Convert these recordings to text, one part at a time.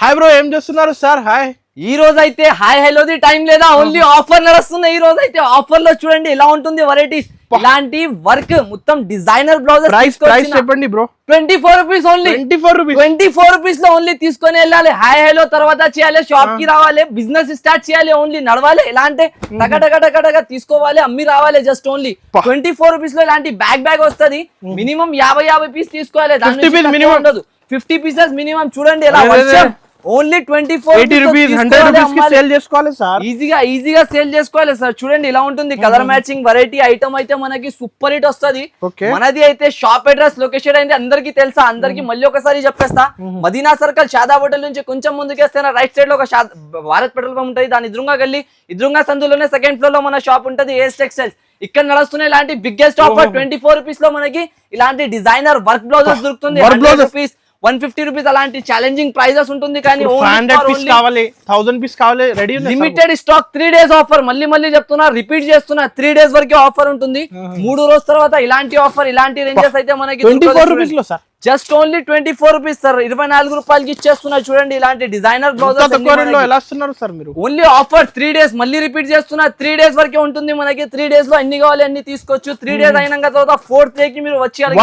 Hi bro, ఏం చేస్తున్నారు sir? Hi. ఈ రోజు అయితే హాయ్ హలోది టైం లేదా, ఓన్లీ ఆఫర్ నడుస్తున్నాయి. ఈ రోజు అయితే ఆఫర్ లో చూడండి ఎలా ఉంటుంది వెరైటీస్. ఇలాంటి వర్క్ మొత్తం డిజైనర్ బ్లౌజెస్. ప్రైస్ చెప్పండి బ్రో. 24 rupees only. 24 రూపీస్ లో ఓన్లీ తీసుకొని వెళ్ళాలి. హాయ్ హలో తర్వాత చేయాలి, షాప్ కి రావాలి, బిజినెస్ స్టార్ట్ చేయాలి, ఓన్లీ నడవాలి. ఎలా అంటే టగటగటగటగా తీసుకోవాలి, అమ్మి రావాలి. జస్ట్ ఓన్లీ 24 రూపీస్ లో ఇలాంటి బ్యాగ్ వస్తుంది. మినిమం 50 పీస్ తీసుకోవాలి, దాని ఉండదు. 50 పీసెస్ మినిమం. చూడండి ఎలా వర్షం. ఓన్లీ 24 రూపీస్ 100 రూపీస్ కి సేల్ చేసుకోవాలి సార్. ఈజీగా సేల్ చేసుకోవాలి సార్. చూడండి ఇలా ఉంటుంది. కలర్ మ్యాచింగ్ వెరైటీ ఐటమ్ అయితే మనకి సూపర్ హిట్ వస్తుంది. మనది అయితే షాప్ అడ్రస్ లొకేషన్ అయితే అందరికి తెలుసా? అందరికి మళ్ళీ ఒకసారి చెప్పేస్తా. మదీనా సర్కిల్ షాదా హోటల్ నుంచి కొంచెం ముందుకేస్తే రైట్ సైడ్ లో ఒక భారత్ పెట్రోల్ పంప్ ఉంటుంది. దాని ఎదురుగా సందులోనే సెకండ్ ఫ్లోర్ లో మన షాప్ ఉంటుంది, ఏఎస్ టెక్స్టైల్స్. ఇక్కడ నడుస్తున్నాయి ఇలాంటి బిగ్గెస్ట్ ఆఫర్. 24 రూపీస్ లో మనకి ఇలాంటి డిజైనర్ వర్క్ బ్లౌజెస్ దొరుకుతుంది. 100 రూపీస్ 150 రూపీస్ అలాంటి ఛాలెంజింగ్ ప్రైజెస్ ఉంటుంది. కానీ 1000 పీస్ కావాలి, ready. Limited stock 3 days offer. మళ్ళీ చెప్తున్నా, రిపీట్ చేస్తున్నా, 3 డేస్ వరకే ఆఫర్ ఉంటుంది. 3 రోజుల తర్వాత ఇలాంటి ఆఫర్, ఇలాంటి రేంజెస్ అయితే మనకి 24 రూపీస్ లో sir. Just only 24 rupees sir. 24 రూపాయలకి ఇచ్చేస్తున్నా. చూడండి ఇలాంటి డిజైనర్ బ్లౌజెస్ ఎలా ఇస్తున్నారు సార్ మీరు? Only offer 3 days. మళ్ళీ రిపీట్ చేస్తున్నా, 3 డేస్ వరకే ఉంటుంది మనకి. 3 డేస్ లో ఎన్ని కావాలి అన్ని తీసుకోవచ్చు. 3 డేస్ అయినాక తర్వాత 4th డే కి మీరు వచ్చేయాలి.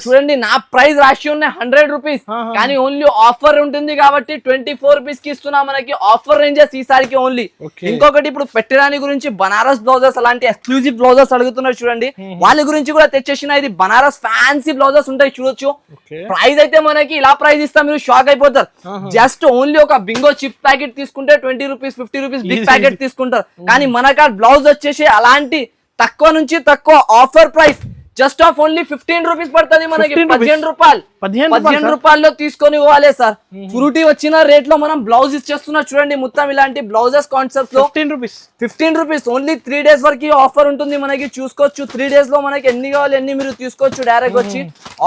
చూడండి నా ప్రైస్ రాసి ఉన్నాయి 100 రూపీస్. కానీ ఓన్లీ ఆఫర్ ఉంటుంది కాబట్టి 24 రూపీస్ కి ఇస్తున్నా. మనకి ఆఫర్ రేంజెస్ ఈసారికి ఓన్లీ. ఇంకొకటి ఇప్పుడు పెట్టడానికి గురించి బనారస్ బ్లౌజెస్, అలాంటి ఎక్స్క్లూజివ్ బ్లౌజెస్ అడుగుతున్నారు. చూడండి వాళ్ళ గురించి కూడా తెచ్చేసిన. ఇది బనారస్ ఫ్యాన్సీ బ్లౌజెస్ ఉంటాయి, చూడొచ్చు. ప్రైస్ అయితే మనకి ఇలా ప్రైస్ ఇస్తా, మీరు షాక్ అయిపోతారు. జస్ట్ ఓన్లీ ఒక బింగో చిప్ ప్యాకెట్ తీసుకుంటే 20 రూపీస్ 50 రూపీస్ బిగ్ ప్యాకెట్ తీసుకుంటారు. కానీ మనకు బ్లౌజ్ వచ్చేసి అలాంటి తక్కువ నుంచి తక్కువ offer price just off only 15 rupees పడుతుంది మనకి. 15 రూపాయలు 15 రూపాయల్లో తీసుకొని పోవాలి సార్. ఫ్రూటీ వచ్చిన రేట్ లో మనం బ్లౌజ్ ఇచ్చేస్తున్నా. చూడండి మొత్తం ఇలాంటి బ్లౌజెస్ కాన్సెప్ట్ లో 15 రూపీస్ ఓన్లీ. 3 డేస్ వరకు ఆఫర్ ఉంటుంది మనకి. చూసుకోవచ్చు 3 డేస్ లో మనకి ఎన్ని కావాలి ఎన్ని మీరు తీసుకోవచ్చు డైరెక్ట్ వచ్చి.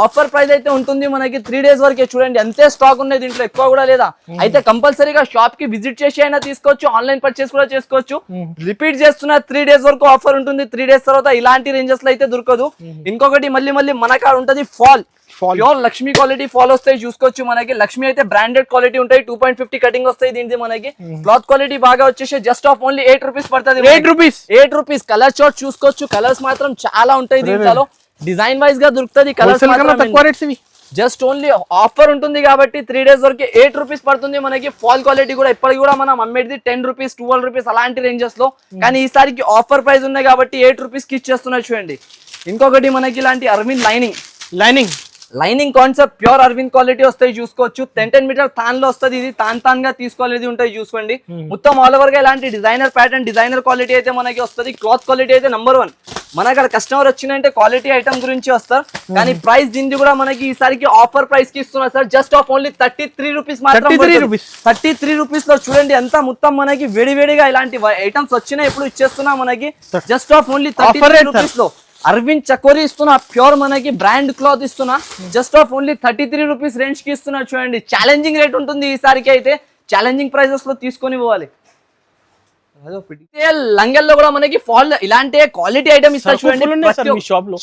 ఆఫర్ ప్రైస్ అయితే ఉంటుంది మనకి 3 డేస్ వరకే. చూడండి అంతే స్టాక్ ఉన్నాయి దీంట్లో, ఎక్కువ కూడా లేదా. అయితే కంపల్సరీగా షాప్ కి విజిట్ చేసి అయినా తీసుకోవచ్చు, ఆన్లైన్ పర్చేస్ కూడా చేసుకోవచ్చు. రిపీట్ చేస్తున్నా, 3 డేస్ వరకు ఆఫర్ ఉంటుంది. 3 డేస్ తర్వాత ఇలాంటి రేంజెస్ లో అయితే దొరకదు. ఇంకొకటి మళ్ళీ మన కాడ ఉంటది fall. Pure Lakshmi quality fall వస్తాయి, చూసుకోవచ్చు మనకి. లక్ష్మీ అయితే బ్రాండెడ్ క్వాలిటీ ఉంటాయి. 2.50 కటింగ్ వస్తాయి దీనికి మనకి. క్లాత్ క్వాలిటీ బాగా వచ్చేసి జస్ట్ ఆఫ్ ఓన్లీ 8 రూపీస్ పడుతుంది. 8 రూపీస్. కలర్ చార్ట్ చూసుకోవచ్చు. కలర్స్ మాత్రం చాలా ఉంటాయి దీంట్లో. డిజైన్ వైజ్ గా దొరుకుతుంది. కలర్స్ జస్ట్ ఓన్లీ ఆఫర్ ఉంటుంది కాబట్టి 3 డేస్ వరకు 8 రూపీస్ పడుతుంది మనకి. ఫాల్ క్వాలిటీ కూడా ఇప్పటికి కూడా మనం అమ్మేది 10 రూపీస్ 12 రూపీస్ అలాంటి రేంజెస్ లో. కానీ ఈసారికి ఆఫర్ ప్రైస్ ఉన్నాయి కాబట్టి 8 రూపీస్ కి ఇచ్చేస్తున్నా. చూడండి ఇంకొకటి మనకి ఇలాంటి Arvind lining concept pure Arvind quality వస్తాయి, చూసుకోవచ్చు. 10 మీటర్ తాన్ లో వస్తుంది. ఇది తాన్ గా తీసుకోలేదు ఉంటాయి, చూసుకోండి. మొత్తం ఆల్ ఓవర్ గా ఇలాంటి డిజైనర్ ప్యాటర్న్, డిజైనర్ క్వాలిటీ అయితే మనకి వస్తుంది. క్లాత్ క్వాలిటీ అయితే నెంబర్ 1. మన అక్కడ కస్టమర్ వచ్చిందంటే క్వాలిటీ ఐటమ్ గురించి వస్తారు. కానీ ప్రైస్ దీన్ని కూడా మనకి ఈసారికి ఆఫర్ ప్రైస్ కి ఇస్తున్నారు sir. Just off only 33 rupees మాత్రం. 33 రూపీస్ లో చూడండి ఎంత మొత్తం మనకి వేడిగా ఇలాంటి ఐటమ్స్ వచ్చినాయి. ఇప్పుడు ఇచ్చేస్తున్నా మనకి జస్ట్ ఆఫ్ ఓన్లీ 33 రూపీస్ లో. అరవింద్ చకోరీ ఇస్తున్నా, ప్యూర్ మనకి బ్రాండ్ క్లాత్ ఇస్తున్నా. Just off only 33 rupees range కి ఇస్తున్నా. చూడండి ఛాలెంజింగ్ రేట్ ఉంటుంది ఈసారికి. అయితే ఛాలెంజింగ్ ప్రైజెస్ లో తీసుకొని పోవాలి. లంగల్లో కూడా మనకి ఫాల్ ఇలాంటి క్వాలిటీ ఐటమ్ ఇస్తారు చూడండి.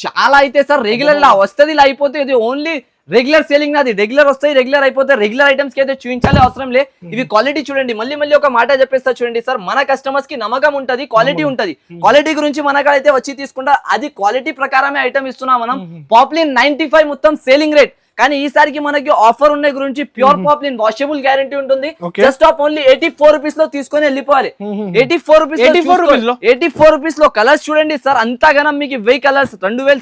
చాలా అయితే సార్ రెగ్యులర్ లా వస్తుంది, ఇలా అయిపోతే ఇది ఓన్లీ రెగ్యులర్ సేలింగ్. నాది రెగ్యులర్ వస్తాయి, రెగ్యులర్ అయిపోతే రెగ్యులర్ ఐటమ్స్ కి అయితే చూపించాలి అవసరం లే. ఇవి క్వాలిటీ చూడండి. మళ్ళీ ఒక మాట చెప్పేస్తా చూడండి సార్. మన కస్టమర్స్ కి నమ్మకం ఉంటది, క్వాలిటీ ఉంటది. క్వాలిటీ గురించి మనకైతే వచ్చి తీసుకుంటా, అది క్వాలిటీ ప్రకారమే ఐటమ్ ఇస్తున్నాం మనం. పాప్లిన్ 95 మొత్తం సేలింగ్ రేట్. కానీ ఈసారికి మనకి ఆఫర్ ఉన్న గురించి ప్యూర్ పాప్లిన్ వాషబుల్ గ్యారంటీ ఉంటుంది. జస్ట్ ఆఫ్ ఓన్లీ 84 రూపీస్ లో తీసుకొని వెళ్ళిపోవాలి. 84 రూపీస్ లో కలర్స్ చూడండి సార్. అంతగానం మీకు 1000 కలర్స్ 2000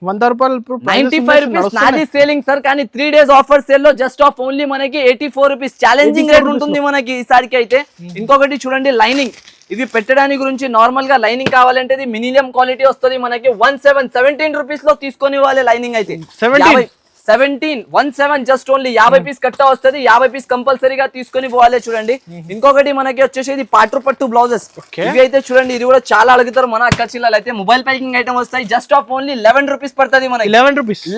100 రూపాయలు 95 రూపీస్ నాది సేలింగ్ సార్. కానీ 3 డేస్ ఆఫర్ సేల్ లో జస్ట్ ఆఫ్ ఓన్లీ మనకి 84 రూపీస్ ఛాలెంజింగ్ రేట్ ఉంటుంది మనకి ఈసారికి అయితే. ఇంకొకటి చూడండి లైనింగ్. ఇవి పెట్టడానికి గురించి నార్మల్ గా లైనింగ్ కావాలంటే ఇది మినిమం క్వాలిటీ వస్తుంది మనకి. 17 రూపీస్ లో తీసుకొని ఇవ్వాలి లైనింగ్ అయితే. 17 జస్ట్ ఓన్లీ 50 పీస్ కట్ట వస్తుంది. 50 పీస్ కంపల్సరీగా తీసుకొని పోవాలి. చూడండి ఇంకొకటి మనకి వచ్చేసి ఇది పట్టు బ్లౌజెస్. ఇవి అయితే చూడండి, ఇది కూడా చాలా అడుగుతారు మన అక్క చిల్లలు. అయితే మొబైల్ ప్యాకింగ్ ఐటమ్ వస్తాయి. జస్ట్ ఆఫ్ ఓన్లీ 11 రూపీస్ పడుతుంది మనకి.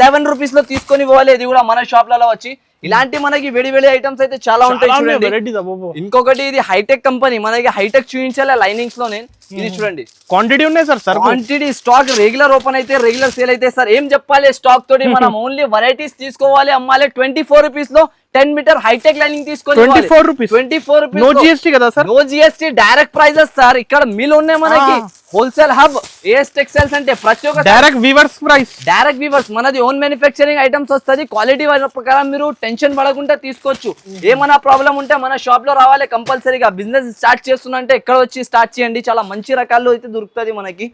11 రూపీస్ లో తీసుకొని పోవాలి. ఇది కూడా మన షాప్ లలో వచ్చి ఇలాంటి మనకి వేడి ఐటమ్స్ అయితే చాలా ఉంటాయి చూడండి. వెరైటీస్ అబ్బో. ఇంకొకటి ఇది హైటెక్ కంపెనీ, మనకి హైటెక్ చూపించాలి లైనింగ్స్ లోనే. ఇది చూడండి క్వాంటిటీ ఉన్నాయి sir. Quantity stock regular open అయితే రెగ్యులర్ సేల్ అయితే సార్. ఏం చెప్పాలి స్టాక్ తోటి మనం ఓన్లీ వెరైటీస్ తీసుకోవాలి, అమ్మాలి. 24 రూపీస్ లో 10 మీటర్ హైటెక్ లైనింగ్ తీసుకోవాలి. 24 రూపీస్. 24 రూపీస్. నో జిఎస్టీ కదా సార్? No GST, direct prices sir. ఇక్కడ మిల్ ఉన్నాయి మనకి. హోల్సేల్ హబ్ ఏఎస్ టెక్స్టైల్స్ అంటే ప్రతి ఒక్క direct weavers price. Direct weavers, మనది ఓన్ మ్యానుఫ్యాక్చరింగ్ ఐటమ్స్ వస్తుంది. క్వాలిటీ ప్రకారం మీరు టెన్షన్ పడకుండా తీసుకోవచ్చు. ఏమైనా ప్రాబ్లం ఉంటే మన షాప్ లో రావాలి కంపల్సరీగా. బిజినెస్ స్టార్ట్ చేస్తున్నా అంటే ఎక్కడ వచ్చి స్టార్ట్ చేయండి. చాలా మంచి రకాల్లో అయితే దొరుకుతుంది మనకి.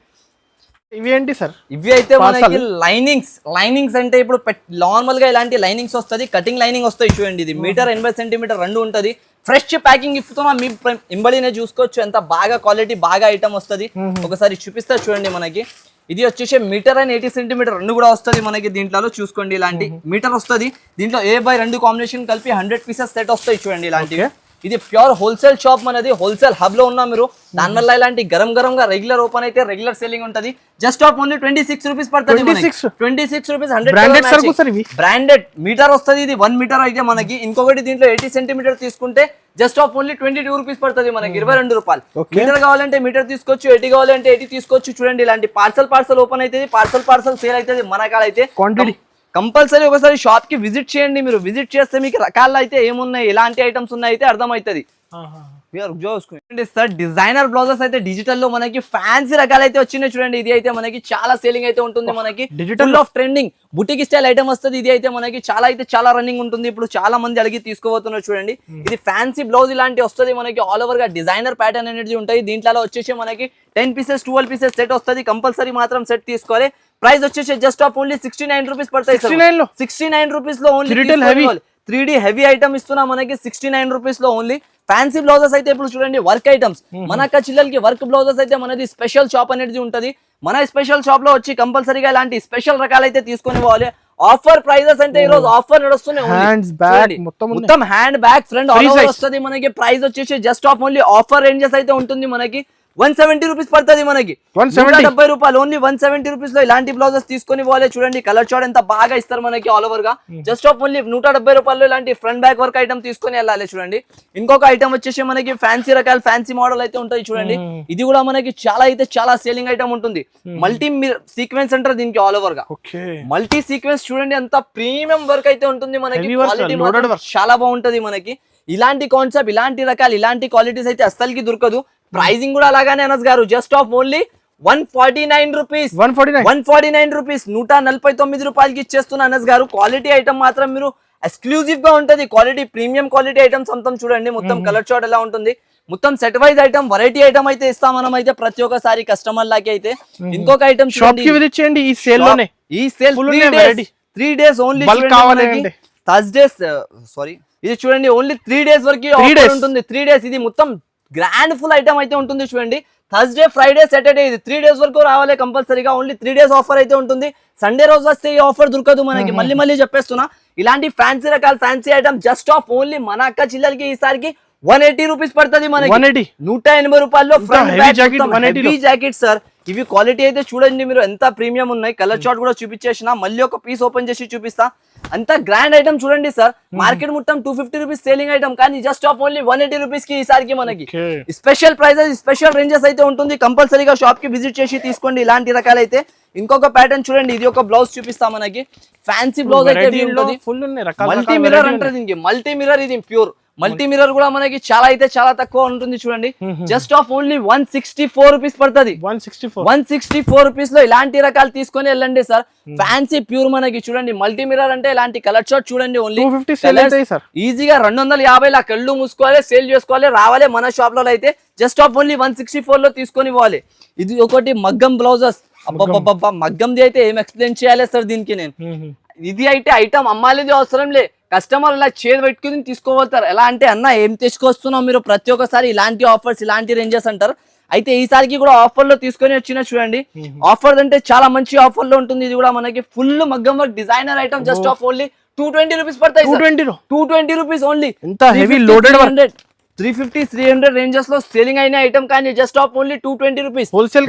ఇవి ఏంటి సార్? ఇవి అయితే మనకి లైనింగ్స్ అంటే ఇప్పుడు నార్మల్ గా ఇలాంటి లైనింగ్స్ వస్తుంది. కటింగ్ లైనింగ్ వస్తాయి చూడండి. ఇది మీటర్ 80 సెంటీమీటర్ రెండు ఉంటది. ఫ్రెష్ ప్యాకింగ్ ఇస్తున్నా మీ ఇంబడినే చూసుకోవచ్చు. ఎంత బాగా క్వాలిటీ బాగా ఐటమ్ వస్తుంది. ఒకసారి చూపిస్తా చూడండి. మనకి ఇది వచ్చేసి మీటర్ అండ్ 80 సెంటీమీటర్ రెండు కూడా వస్తుంది మనకి. దీంట్లో చూసుకోండి ఇలాంటి మీటర్ వస్తుంది. దీంట్లో A/2 కాంబినేషన్ కలిపి 100 పీసెస్ సెట్ వస్తాయి చూడండి ఇలాంటివి. ఇది ప్యూర్ హోల్సేల్ షాప్ మనది. హోల్సేల్ హబ్ లో ఉన్నా మీరు. దానివల్ల ఇలాంటి గరం గా రెగ్యులర్ ఓపెన్ అయితే రెగ్యులర్ సెల్లింగ్ ఉంటది. జస్ట్ ఆఫ్ ఓన్లీ 26 రూపీస్ పడుతుంది. 26 రూపీస్. 100 బ్రాండెడ్ మీటర్ వస్తుంది. ఇది 1 మీటర్ అయితే మనకి. ఇంకొకటి దీంట్లో 80 సెంటీమీటర్ తీసుకుంటే జస్ట్ ఆఫ్ ఓన్లీ 22 రూపీస్ పడుతుంది మనకి. 22 రూపాయలు. మీటర్ కావాలంటే మీటర్ తీసుకోవచ్చు, 80 కావాలంటే 80 తీసుకోవచ్చు. చూడండి ఇలాంటి పార్సల్ ఓపెన్ అవుతుంది. పార్సల్ సేల్ అవుతుంది. మన కాడ అయితే క్వాంటిటీ కంపల్సరీ ఒకసారి షాప్ కి విజిట్ చేయండి. మీరు విజిట్ చేస్తే మీకు రకాలు అయితే ఏమున్నాయి, ఎలాంటి ఐటమ్స్ ఉన్నాయి అయితే అర్థమవుతుంది. సార్ డిజైనర్ బ్లౌజెస్ అయితే డిజిటల్ లో మనకి ఫ్యాన్సీ రకాలు అయితే వచ్చినాయి చూడండి. ఇది అయితే మనకి చాలా సేలింగ్ అయితే ఉంటుంది మనకి. Digital of trending boutique style item వస్తుంది. ఇది అయితే మనకి చాలా రన్నింగ్ ఉంటుంది. ఇప్పుడు చాలా మంది అడిగి తీసుకోబోతున్నారు చూడండి. ఇది ఫ్యాన్సీ బ్లౌజ్ ఇలాంటి వస్తుంది మనకి. ఆల్ ఓవర్ గా డిజైనర్ ప్యాటర్న్ అనేది ఉంటాయి. దీంట్లో వచ్చేసి మనకి 10 పీసెస్ 12 పీసెస్ సెట్ వస్తుంది. కంపల్సరీ మాత్రం సెట్ తీసుకోవాలి. ప్రైస్ వచ్చేసి జస్ట్ ఆఫ్ ఓన్లీ 69 రూపీస్ పడతాయి. 69 రూపీస్ లో ఓన్లీ 3D హెవీ ఐటమ్ ఇస్తున్నా మనకి. 69 రూపీస్ లో ఓన్లీ. ఫ్యాన్సీ బ్లౌజెస్ అయితే ఇప్పుడు చూడండి వర్క్ ఐటమ్స్. మన అక్క చిల్లలకి వర్క్ బ్లౌజెస్ అయితే మనది స్పెషల్ షాప్ అనేది ఉంటది. మన స్పెషల్ షాప్ లో వచ్చి కంపల్సరీగా ఇలాంటి స్పెషల్ రకాలు అయితే తీసుకొని పోవాలి. ఆఫర్ ప్రైజెస్ అంటే ఈ రోజు ఆఫర్ నడుస్తున్నాయి. మొత్తం hand bag front all over వస్తుంది మనకి. ప్రైస్ వచ్చేసి just off only offer ranges అయితే ఉంటుంది మనకి. 170 రూపీస్ పడుతుంది మనకి. 170 రూపాయలు ఓన్లీ. 170 రూపీస్ లో ఇలాంటి బ్లౌజెస్ తీసుకొని పోవాలి. చూడండి కలర్ చార్ట్ ఎంత బాగా ఇస్తారు మనకి ఆల్ ఓవర్ గా. జస్ట్ ఆఫ్ ఓన్లీ 170 రూపాయలు ఇలాంటి ఫ్రంట్ బ్యాక్ వర్క్ ఐటమ్ తీసుకొని వెళ్ళాలి చూడండి. ఇంకొక ఐటమ్ వచ్చేసి మనకి ఫ్యాన్సీ రకాల ఫ్యాన్సీ మోడల్ అయితే ఉంటాయి చూడండి. ఇది కూడా మనకి చాలా సేలింగ్ ఐటమ్ ఉంటుంది. మల్టీ సీక్వెన్స్ అంటారు దీనికి ఆల్ ఓవర్ గా. మల్టీ సీక్వెన్స్ చూడండి ఎంత ప్రీమియం వర్క్ అయితే ఉంటుంది మనకి. క్వాలిటీ చాలా బాగుంటది మనకి. ఇలాంటి కాన్సెప్ట్, ఇలాంటి రకాలు, ఇలాంటి క్వాలిటీస్ అయితే అస్సలకి దొరకదు. ప్రైజింగ్ కూడా అలాగానే అనస్ గారు. Just off only 149 rupees. 149 rupees. 149 రూపాయలకి ఇచ్చేస్తున్నా అనస్ గారు. క్వాలిటీ ఐటమ్ మాత్రం మీరు ఎక్స్క్లూజివ్ గా ఉంటది. క్వాలిటీ ప్రీమియం క్వాలిటీ ఐటమ్స్ అంతా చూడండి. మొత్తం కలర్ చార్ట్ ఎలా ఉంటుంది. మొత్తం set wise item, variety item అయితే ఇస్తాం మనం అయితే ప్రతి ఒక్కసారి కస్టమర్ లాకి అయితే. ఇంకొక ఐటమ్ చూడండి. ఈ సేల్ లోనే. ఈ sale 3 days only. Thursdays sorry ఇది చూడండి ఓన్లీ 3 డేస్ వరకు ఆఫర్ ఉంటుంది. 3 డేస్. ఇది మొత్తం గ్రాండ్ ఫుల్ ఐటమ్ అయితే ఉంటుంది చూడండి. థర్స్డే, ఫ్రైడే, సాటర్డే ఇది 3 డేస్ వరకు రావాలి కంపల్సరీగా. ఓన్లీ 3 డేస్ ఆఫర్ అయితే ఉంటుంది. సండే రోజు వస్తే ఈ ఆఫర్ దొరకదు మనకి. మళ్ళీ చెప్పేస్తున్నా. ఇలాంటి ఫ్యాన్సీ రకాల fancy item just off only మన అక్క చిల్లలకి ఈసారికి 180 రూపీస్ పడుతుంది మనకి. 180 రూపాయల్లో హెవీ జాకెట్ సార్. ఇవి క్వాలిటీ అయితే చూడండి మీరు ఎంత ప్రీమియం ఉన్నాయి. కలర్ చార్ట్ కూడా చూపించేసిన. మళ్ళీ ఒక పీస్ ఓపెన్ చేసి చూపిస్తా. అంత గ్రాండ్ ఐటమ్ చూడండి సార్. మార్కెట్ మొత్తం 250 రూపీస్ సేలింగ్ ఐటమ్, కానీ జస్ట్ ఆఫ్ ఓన్లీ 180 రూపీస్ కి ఈసారికి మనకి స్పెషల్ ప్రైజెస్, స్పెషల్ రేంజెస్ అయితే ఉంటుంది. కంపల్సరీగా షాప్ కి విజిట్ చేసి తీసుకోండి ఇలాంటి రకాలైతే. ఇంకొక ప్యాటర్న్ చూడండి. ఇది ఒక బ్లౌజ్ చూపిస్తా మనకి. ఫ్యాన్సీ బ్లౌజ్ అయితే మల్టీ మిర్రర్ అంటారు దీనికి. Multi mirror. ఇది ప్యూర్ మల్టీ మిర్రర్ కూడా మనకి చాలా తక్కువ ఉంటుంది చూడండి. జస్ట్ ఆఫ్ ఓన్లీ 164 రూపీస్ పడుతుంది. 164 రూపీస్ లో ఇలాంటి రకాలు తీసుకొని వెళ్ళండి సార్. ఫ్యాన్సీ ప్యూర్ మనకి చూడండి. మల్టీ మిర్రర్ అంటే ఇలాంటి కలర్ షార్ట్ చూడండి. ఓన్లీ ఈజీగా 250 లా కళ్ళు మూసుకోవాలి, సేల్ చేసుకోవాలి, రావాలి మన షాప్ లో అయితే. జస్ట్ ఆఫ్ ఓన్లీ 164 లో తీసుకొని పోవాలి. ఇది ఒకటి మగ్గం బ్లౌజెస్. అబ్బబ్బబ్బా మగ్గంది అయితే ఏం ఎక్స్ప్లెయిన్ చేయాలి సార్ దీనికి నేను. ఇది అయితే ఐటమ్ అమ్మాలిది అవసరం లే. కస్టమర్ ఇలా చేతి పెట్టుకుని తీసుకోబోతారు. ఎలా అంటే అన్న ఏం తీసుకొస్తున్నావు మీరు ప్రతి ఒక్కసారి ఇలాంటి ఆఫర్స్, ఇలాంటి రేంజెస్ అంటారు. అయితే ఈసారికి కూడా ఆఫర్ లో తీసుకొని వచ్చిన చూడండి. ఆఫర్ అంటే చాలా మంచి ఆఫర్ లో ఉంటుంది. ఇది కూడా మనకి ఫుల్ మగ్గం work designer item. Just off only 220 rupees పడతాయి. 220 రూపీస్ ఓన్లీ. 350-300 రేంజెస్ లో సేలింగ్ అయిన ఐటమ్, కానీ just off only 220 rupees. Wholesale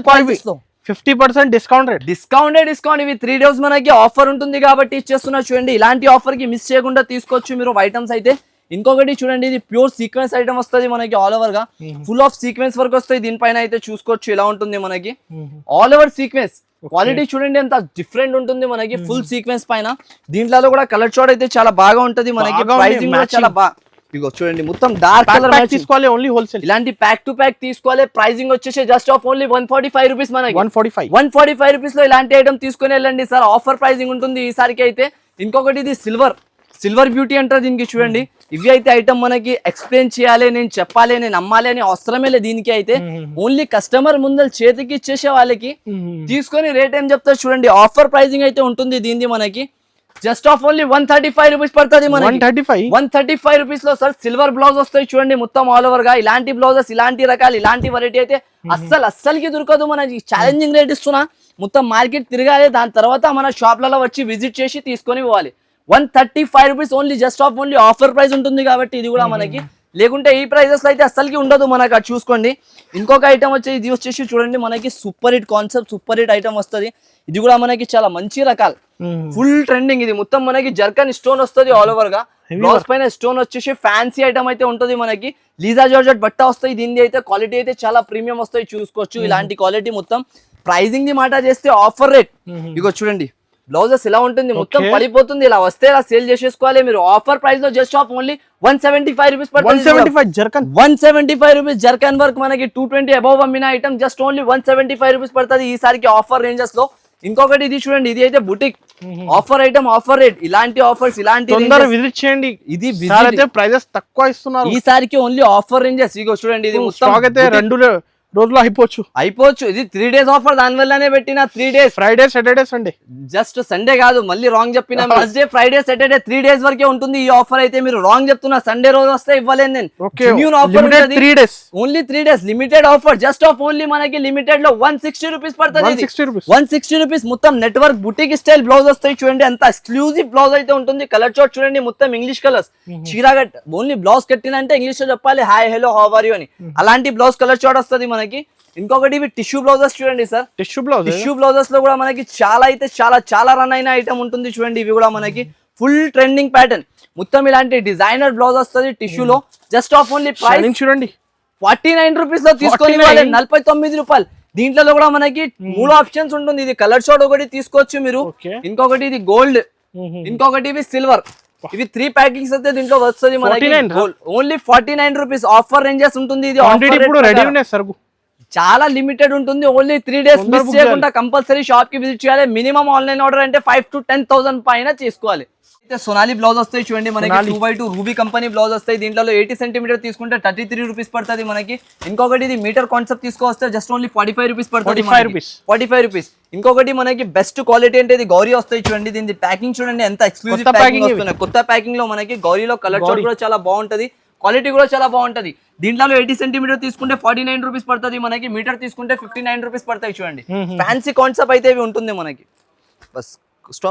price లో 50% డిస్కౌంట్ రేట్. డిస్కౌంట్ ఇవి 3 డేస్ మనకి ఆఫర్ ఉంటుంది కాబట్టి ఇచ్చేస్తున్నా చూడండి. ఇలాంటి ఆఫర్ కి మిస్ చేయకుండా తీసుకోవచ్చు మీరు ఐటమ్స్ అయితే. ఇంకొకటి చూడండి, ఇది ప్యూర్ సీక్వెన్స్ ఐటమ్ వస్తుంది మనకి, ఆల్ ఓవర్ గా ఫుల్ ఆఫ్ సీక్వెన్స్ వర్క్ వస్తాయి. దీనిపైన అయితే చూసుకోవచ్చు ఇలా ఉంటుంది మనకి, ఆల్ ఓవర్ సీక్వెన్స్. క్వాలిటీ చూడండి ఎంత డిఫరెంట్ ఉంటుంది మనకి, ఫుల్ సీక్వెన్స్ పైన. దీంట్లో కూడా కలర్ షాట్ అయితే చాలా బాగా ఉంటది మనకి, ప్రైసింగ్ కూడా చాలా బాగా. ఇగో చూడండి మొత్తం డార్క్ కలర్ తీసుకోవాలి, ఓన్లీ హోల్సేల్. ఇలాంటి ప్యాక్ టు ప్యాక్ తీసుకోవాలి. ప్రైసింగ్ వచ్చేసి జస్ట్ ఆఫ్ ఓన్లీ 145 రూపీస్ మనకి. 145 రూపీస్ లో ఇలాంటి ఐటమ్ తీసుకుని వెళ్ళండి సార్. ఆఫర్ ప్రైసింగ్ ఉంటుంది ఈసారికి అయితే. ఇంకొకటి ఇది సిల్వర్ బ్యూటీ అంటారు దీనికి. చూడండి ఇవి అయితే ఐటమ్ మనకి ఎక్స్ప్లెయిన్ చేయాలి, నేను చెప్పాలి, నేను అమ్మాలి అని అవసరమే లేదు దీనికి అయితే. ఓన్లీ కస్టమర్ ముందర చేతికి ఇచ్చేసే వాళ్ళకి తీసుకొని రేట్ ఏం చెప్తారు చూడండి. ఆఫర్ ప్రైసింగ్ అయితే ఉంటుంది దీనిది మనకి. జస్ట్ ఆఫ్ ఓన్లీ 135 రూపీస్ పడుతుంది మనకి. 135 రూపీస్ లో సార్ సిల్వర్ బ్లౌజ్ వస్తాయి చూడండి మొత్తం ఆల్ ఓవర్ గా. ఇలాంటి బ్లౌజెస్, ఇలాంటి రకాలు, ఇలాంటి వెరైటీ అయితే అస్సలకి దొరకదు మనకి. ఛాలెంజింగ్ రేట్ ఇస్తున్నా, మొత్తం మార్కెట్ తిరగాలి, దాని తర్వాత మన షాప్లలో వచ్చి విజిట్ చేసి తీసుకొని పోవాలి. 135 rupees only, just off only offer price ఉంటుంది కాబట్టి ఇది కూడా మనకి. లేకుంటే ఈ ప్రైజెస్ అయితే అస్సలకి ఉండదు మనకు, అది చూసుకోండి. ఇంకొక ఐటమ్ వచ్చి ఇది వచ్చేసి చూడండి మనకి super hit concept, super hit item వస్తుంది. ఇది కూడా మనకి చాలా మంచి రకాలు, ఫుల్ ట్రెండింగ్. ఇది మొత్తం మనకి జర్కన్ స్టోన్ వస్తుంది ఆల్ ఓవర్ గా. బ్లౌజ్ పైన స్టోన్ వచ్చేసి ఫ్యాన్సీ ఐటమ్ అయితే ఉంటుంది మనకి. లీజా జార్జెట్ బట్ట వస్తాయి. దీని అయితే క్వాలిటీ అయితే చాలా ప్రీమియం వస్తాయి, చూసుకోవచ్చు. ఇలాంటి క్వాలిటీ మొత్తం. ప్రైజింగ్ ది మాట చేస్తే ఆఫర్ రేట్ ఇగో చూడండి. బ్లౌజెస్ ఇలా ఉంటుంది, మొత్తం పడిపోతుంది. ఇలా వస్తే ఇలా సేల్ చేసేసుకోవాలి మీరు. ఆఫర్ ప్రైస్ లో జస్ట్ ఆఫ్ ఓన్లీ 175 రూపీస్ పడుతుంది. 175 రూపీస్ జర్కన్ వర్క్ మనకి. 220 అబౌవ్ అమ్మిన ఐటమ్ జస్ట్ ఓన్లీ 175 రూపీస్ పడుతుంది ఈసారికి ఆఫర్ రేంజెస్ లో. ఇంకొకటి ఇది చూడండి, ఇది అయితే boutique offer item, offer rate. ఇలాంటి ఆఫర్స్, ఇలాంటి విజిట్ చేయండి. ఇది ప్రైజెస్ తక్కువ ఇస్తున్నారు ఈసారికి, ఓన్లీ ఆఫర్ రేంజెస్. ఇగో చూడండి, ఇది మొత్తం అయితే 2 రోజుల్లో అయిపోవచ్చు. ఇది 3 డేస్ ఆఫర్, దాని వల్లనే పెట్టిన. 3 days, Friday, Saturday, Sunday. Just Sunday కాదు, మళ్ళీ రాంగ్ చెప్పిన. థర్స్డే, ఫ్రైడే, సాటర్డే 3 డేస్ వరకే ఉంటుంది ఈ ఆఫర్ అయితే. మీరు రాంగ్ చెప్తున్నా, సండే రోజు వస్తే ఇవ్వలేను నేను. Only 3 days limited offer. Just off only మనకి లిమిటెడ్ లో 160 రూపీస్ పడుతుంది. 160 రూపీస్ మొత్తం నెట్వర్క్ బుటిక్ స్టైల్ బ్లౌజ్ వస్తాయి చూడండి. ఎంత ఎక్స్క్లూజివ్ బ్లౌజ్ అయితే ఉంటుంది. కలర్ చార్ట్ చూడండి, మొత్తం ఇంగ్లీష్ కలర్స్. చీరాగట్ ఓన్లీ బ్లౌజ్ కట్టినంటే ఇంగ్లీష్ లో చెప్పాలి, hi hello how are you అని. అలాంటి బ్లౌజ్ కలర్ చార్ట్ వస్తుంది మనకి. ఇంకొకటి ఇవి టిష్యూ బ్లౌజెస్ చూడండి సార్. టిష్యూ బ్లౌజెస్ లో కూడా మనకి చాలా అయితే చాలా రన్ అయిన ఐటమ్ ఉంటుంది చూడండి. ఇవి కూడా మనకి ఫుల్ ట్రెండింగ్ ప్యాటర్న్. మొత్తం ఇలాంటి డిజైనర్ బ్లౌజ్ వస్తుంది టిష్యూలో. జస్ట్ ఆఫ్ ఓన్లీ ప్రైస్ చూడండి 49 రూపీస్ లో తీసుకొని 49 రూపాయలు. దీంట్లో కూడా మనకి 3 ఆప్షన్స్ ఉంటుంది. ఇది కలర్ షాట్ ఒకటి తీసుకోవచ్చు మీరు. ఇంకొకటి ఇది గోల్డ్, ఇంకొకటి ఇవి సిల్వర్. ఇవి 3 ప్యాకింగ్స్ అయితే దీంట్లో వస్తుంది మనకి. ఓన్లీ 49 రూపీస్ ఆఫర్ రేంజెస్ ఉంటుంది. ఇది చాలా లిమిటెడ్ ఉంటుంది. ఓన్లీ 3 డేస్ మిస్ చేయకుండా కంపల్సరీ షాప్ కి విజిట్ చేయాలి. మినిమం ఆన్లైన్ ఆర్డర్ అంటే 5 to 10,000 పైన తీసుకోవాలి. అయితే సోనాలి బ్లౌజ్ వస్తాయి చూడండి మనకి. 2x2 రూబీ కంపెనీ బ్లౌజ్ వస్తాయి. దీంట్లో 80 సెంటీమీటర్ తీసుకుంటే 33 రూపీస్ పడుతుంది మనకి. ఇంకొకటి ఇది మీటర్ కాన్సెప్ట్ తీసుకొస్తే జస్ట్ ఓన్లీ 45 రూపీస్ పడుతుంది. 45 రూపీస్. ఇంకొకటి మనకి బెస్ట్ క్వాలిటీ అంటే ఇది గౌరీ వస్తాయి చూడండి. దీని ప్యాకింగ్ చూడండి ఎంత ఎక్స్క్లూజివ్ ప్యాకింగ్ వస్తున్నాయి. కొత్త ప్యాకింగ్ లో మనకి గౌరీలో కలర్ చార్ట్ కూడా చాలా బాగుంటది, క్వాలిటీ కూడా చాలా బాగుంటది. దీంట్లో 80 సెంటీమీటర్ తీసుకుంటే 49 రూపీస్ పడుతుంది మనకి. మీటర్ తీసుకుంటే 59 రూపీస్ పడతాయి చూడండి. ఫ్యాన్సీ కాన్సెప్ట్ అయితే ఇవి ఉంటుంది మనకి. Bus stop.